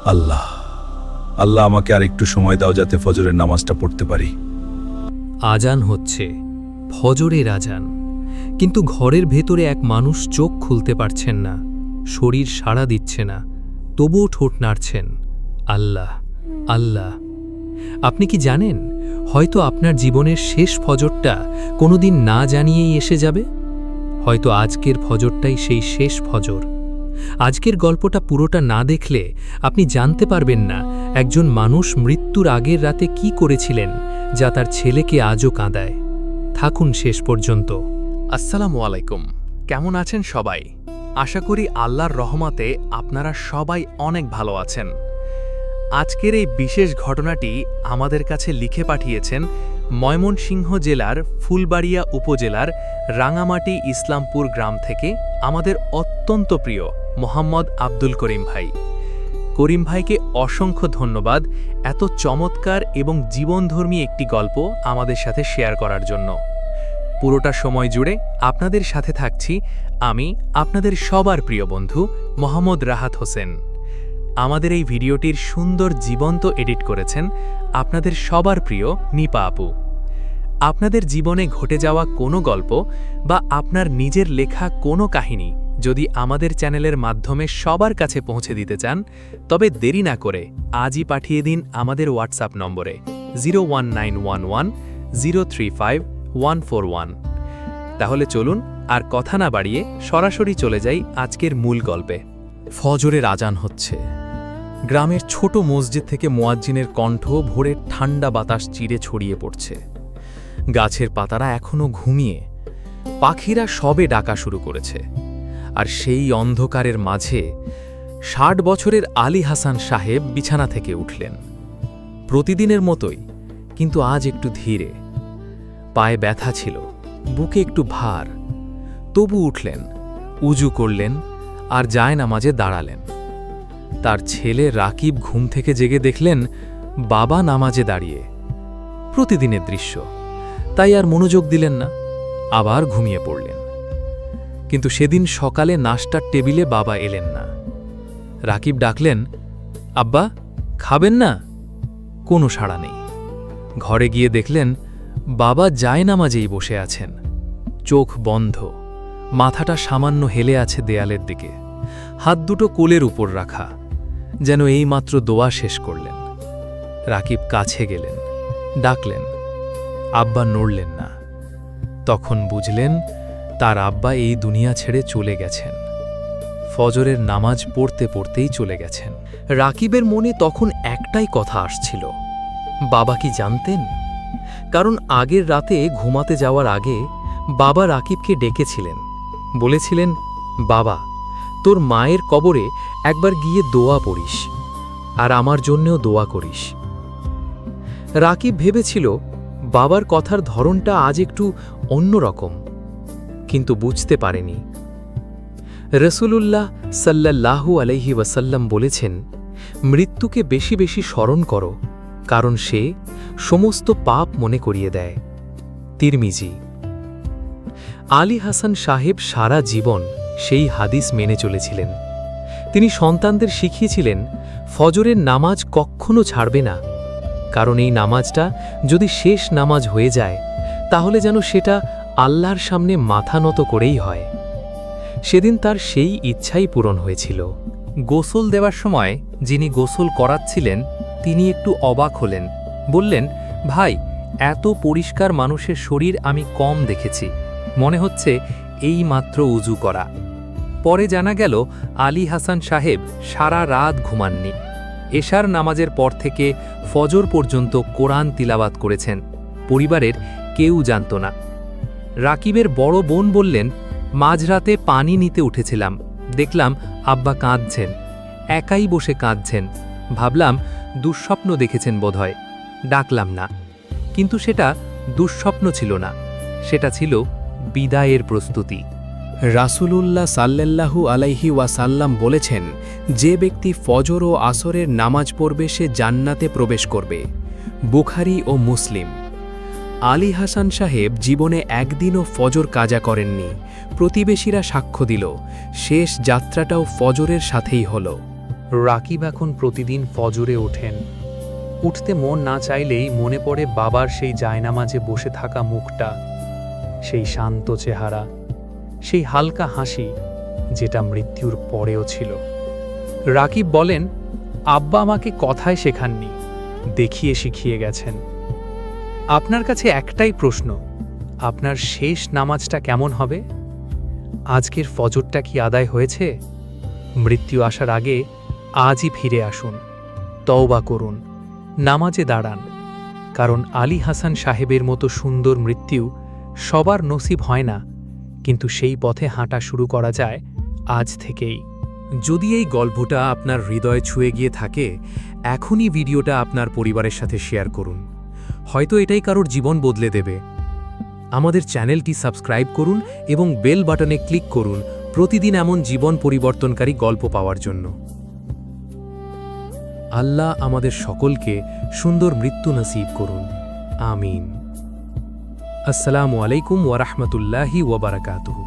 আল্লাহ আল্লাহ আমাকে আর একটু সময় দাও যাতে ফজরের নামাজটা পড়তে পারি। আজান হচ্ছে, ফজরের আজান, কিন্তু ঘরের ভেতরে এক মানুষ চোখ খুলতে পারছেন না, শরীর সাড়া দিচ্ছে না, তবুও ঠোঁট নাড়ছেন, আল্লাহ আল্লাহ। আপনি কি জানেন, হয়তো আপনার জীবনের শেষ ফজরটা কোনোদিন না জানিয়েই এসে যাবে। হয়তো আজকের ফজরটাই সেই শেষ ফজর। আজকের গল্পটা পুরোটা না দেখলে আপনি জানতে পারবেন না একজন মানুষ মৃত্যুর আগের রাতে কি করেছিলেন, যা তার ছেলেকে আজও কাঁদায়। থাকুন শেষ পর্যন্ত। আসসালামু আলাইকুম, কেমন আছেন সবাই? আশা করি আল্লাহর রহমতে আপনারা সবাই অনেক ভালো আছেন। আজকের এই বিশেষ ঘটনাটি আমাদের কাছে লিখে পাঠিয়েছেন ময়মনসিংহ জেলার ফুলবাড়িয়া উপজেলার রাঙামাটি ইসলামপুর গ্রাম থেকে আমাদের অত্যন্ত প্রিয় মোহাম্মদ আব্দুল করিম ভাই। করিম ভাইকে অসংখ্য ধন্যবাদ এত চমৎকার এবং জীবনধর্মী একটি গল্প আমাদের সাথে শেয়ার করার জন্য। পুরোটা সময় জুড়ে আপনাদের সাথে থাকছি আমি, আপনাদের সবার প্রিয় বন্ধু মোহাম্মদ রাহাত হোসেন। আমাদের এই ভিডিওটির সুন্দর জীবন্ত এডিট করেছেন আপনাদের সবার প্রিয় নিপা আপু। আপনাদের জীবনে ঘটে যাওয়া কোনো গল্প বা আপনার নিজের লেখা কোনো কাহিনী যদি আমাদের চ্যানেলের মাধ্যমে সবার কাছে পৌঁছে দিতে চান, তবে দেরি না করে আজই পাঠিয়ে দিন আমাদের হোয়াটসঅ্যাপ নম্বরে 01911035141। তাহলে চলুন আর কথা না বাড়িয়ে সরাসরি চলে যাই আজকের মূল গল্পে। ফজরের আজান হচ্ছে। গ্রামের ছোট মসজিদ থেকে মুয়াজ্জিনের কণ্ঠ ভোরের ঠান্ডা বাতাস চিরে ছড়িয়ে পড়ছে। গাছের পাতারা এখনো ঘুমিয়ে, পাখিরা সবে ডাকা শুরু করেছে। আর সেই অন্ধকারের মাঝে ৬০ বছরের আলী হাসান সাহেব বিছানা থেকে উঠলেন। প্রতিদিনের মতোই, কিন্তু আজ একটু ধীরে। পায়ে ব্যথা ছিল, বুকে একটু ভার। তবু উঠলেন, উজু করলেন আর জায়নামাজে দাঁড়ালেন। তার ছেলে রাকিব ঘুম থেকে জেগে দেখলেন বাবা নামাজে দাঁড়িয়ে। প্রতিদিনের দৃশ্য, তাই আর মনোযোগ দিলেন না, আবার ঘুমিয়ে পড়লেন। কিন্তু সেদিন সকালে নাশতার টেবিলে বাবা এলেন না। রাকিব ডাকলেন, আব্বা খাবেন না? কোনো সাড়া নেই। ঘরে গিয়ে দেখলেন বাবা জায়নামাজেই বসে আছেন, চোখ বন্ধ, মাথাটা সামান্য হেলে আছে দেয়ালের দিকে, হাত দুটো কোলের উপর রাখা, যেন এইমাত্র দোয়া শেষ করলেন। রাকিব কাছে গেলেন, ডাকলেন, আব্বা নড়লেন না। তখন বুঝলেন তার আব্বা এই দুনিয়া ছেড়ে চলে গেছেন। ফজরের নামাজ পড়তে পড়তেই চলে গেছেন। রাকিবের মনে তখন একটাই কথা আসছিল, বাবা কি জানতেন? কারণ আগের রাতে ঘুমাতে যাওয়ার আগে বাবা রাকিবকে ডেকেছিলেন, বলেছিলেন, বাবা তোর মায়ের কবরে একবার গিয়ে দোয়া পড়িস, আর আমার জন্যেও দোয়া করিস। রাকিব ভেবেছিল বাবার কথার ধরনটা আজ একটু অন্যরকম, কিন্তু বুঝতে পারেনি। রসুলুল্লাহ সাল্লাল্লাহু আলাইহি ওয়াসাল্লাম বলেছেন, মৃত্যুকে বেশি বেশি স্মরণ করো, কারণ সে সমস্ত পাপ মনে করিয়ে দেয়। তিরমিজি। আলী হাসান সাহেব সারা জীবন সেই হাদিস মেনে চলেছিলেন। তিনি সন্তানদের শিখিয়েছিলেন ফজরের নামাজ কখনো ছাড়বে না, কারণ এই নামাজটা যদি শেষ নামাজ হয়ে যায় তাহলে যেন সেটা আল্লাহর সামনে মাথা নত করেই হয়। সেদিন তার সেই ইচ্ছাই পূরণ হয়েছিল। গোসল দেওয়ার সময় যিনি গোসল করাচ্ছিলেন তিনি একটু অবাক হলেন, বললেন, ভাই এত পরিষ্কার মানুষের শরীর আমি কম দেখেছি, মনে হচ্ছে এই মাত্র উজু করা। পরে জানা গেল আলী হাসান সাহেব সারা রাত ঘুমাননি। এশার নামাজের পর থেকে ফজর পর্যন্ত কোরআন তিলাওয়াত করেছেন, পরিবারের কেউ জানত না। রাকিবের বড় বোন বললেন, মাঝরাতে পানি নিতে উঠেছিলাম, দেখলাম আব্বা কাঁদছেন, একাই বসে কাঁদছেন। ভাবলাম দুঃস্বপ্ন দেখেছেন বোধহয়, ডাকলাম না। কিন্তু সেটা দুঃস্বপ্ন ছিল না, সেটা ছিল বিদায়ের প্রস্তুতি। রাসূলুল্লাহ সাল্লাল্লাহু আলাইহি ওয়াসাল্লাম বলেছেন, যে ব্যক্তি ফজর ও আসরের নামাজ পড়বে সে জান্নাতে প্রবেশ করবে। বুখারী ও মুসলিম। আলী হাসান সাহেব জীবনে একদিনও ফজর কাজা করেননি। প্রতিবেশীরা সাক্ষ্য দিল, শেষ যাত্রাটাও ফজরের সাথেই হল। রাকিব এখন প্রতিদিন ফজরে ওঠেন। উঠতে মন না চাইলেই মনে পড়ে বাবার সেই জায়নামাজে বসে থাকা মুখটা, সেই শান্ত চেহারা, সেই হালকা হাসি যেটা মৃত্যুর পরেও ছিল। রাকিব বলেন, আব্বা আমাকে কথায় শেখাননি, দেখিয়ে শিখিয়ে গেছেন। আপনার কাছে একটাই প্রশ্ন, আপনার শেষ নামাজটা কেমন হবে? আজকের ফজরটা কি আদায় হয়েছে? মৃত্যু আসার আগে আজই ফিরে আসুন, তওবা করুন, নামাজে দাঁড়ান। কারণ আলী হাসান সাহেবের মতো সুন্দর মৃত্যু সবার নসিব হয় না, কিন্তু সেই পথে হাঁটা শুরু করা যায় আজ থেকেই। যদি এই গল্পটা আপনার হৃদয় ছুঁয়ে গিয়ে থাকে, এখনই ভিডিওটা আপনার পরিবারের সাথে শেয়ার করুন। হয়তো এটাই কারোর জীবন বদলে দেবে। আমাদের চ্যানেলটি সাবস্ক্রাইব করুন এবং বেল বাটনে ক্লিক করুন প্রতিদিন এমন জীবন পরিবর্তনকারী গল্প পাওয়ার জন্য। আল্লাহ আমাদের সকলকে সুন্দর মৃত্যু নসিব করুন, আমিন। আসসালামু আলাইকুম ওয়া রাহমাতুল্লাহি ওয়া বারাকাতুহু।